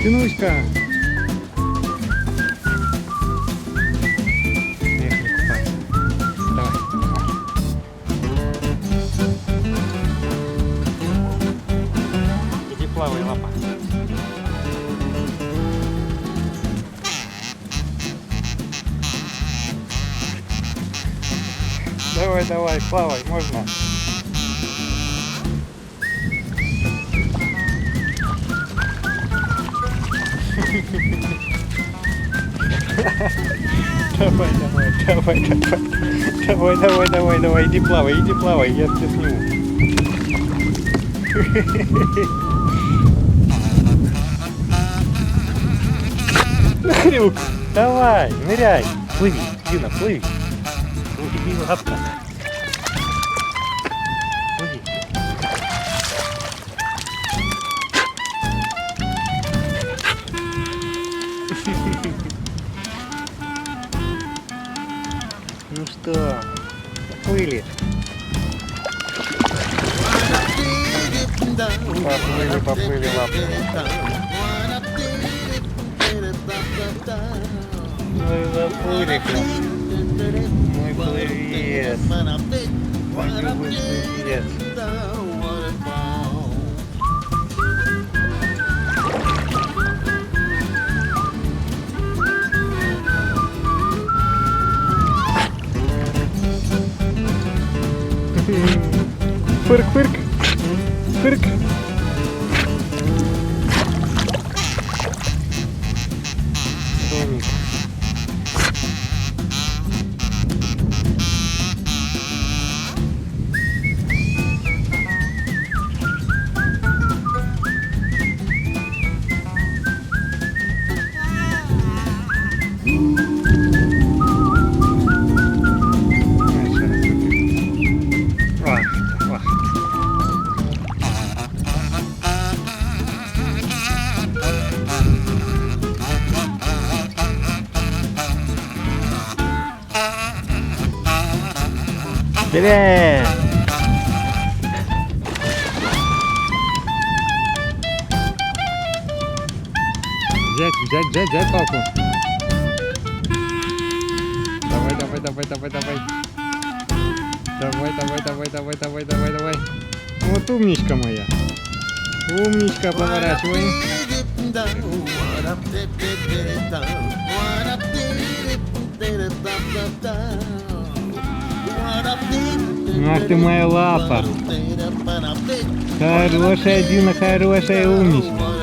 Тянучка. Поехали купаться. Давай. Иди плавай, лапа. Давай, давай, плавай, можно. Давай, давай, давай, давай, давай, давай, давай, иди плавай, я тебя сниму. Хрюк, давай, ныряй, плыви, Дина, плыви. Плыви, лапка. Плыви. Ну что, поплыли? Поплыли лапы. Ну и заплыли. Мой плывец. Мой любой плывец. Фырк, фырк, фырк. Домик. Привет! Взять палку. Давай. Давай. Вот умничка моя. Умничка, поворачивай. Ах ты моя лапа. Хорошая, Дина, хорошая умничка.